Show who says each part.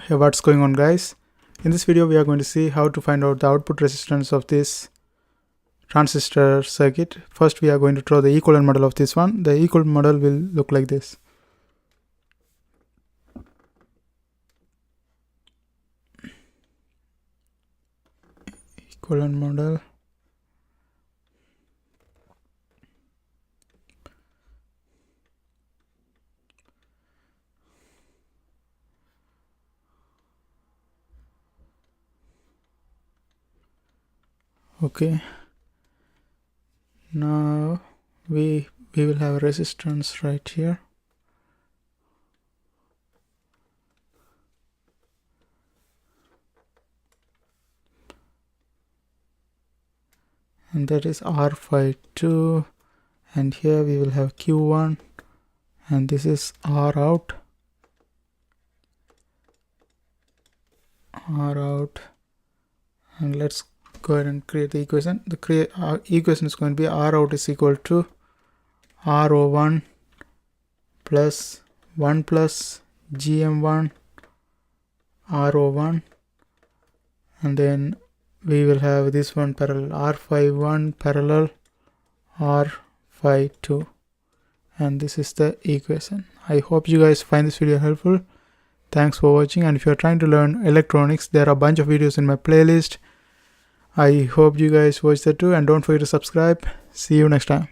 Speaker 1: Hey, what's going on, guys? In this video we are going to see how to find out the output resistance of this transistor circuit. First we are going to draw the equivalent model of this one. The equivalent model will look like this. Equivalent model. Okay, now we will have a resistance right here, and that is R52, and here we will have Q1, and this is R out, and let's go ahead and create the equation. The equation is going to be R out is equal to RO1 plus 1 plus GM1 RO1, and then we will have this one parallel R51 parallel R52, and this is the equation. I hope you guys find this video helpful. Thanks for watching, and if you are trying to learn electronics, there are a bunch of videos in my playlist. I hope you guys watch that too, and don't forget to subscribe. See you next time.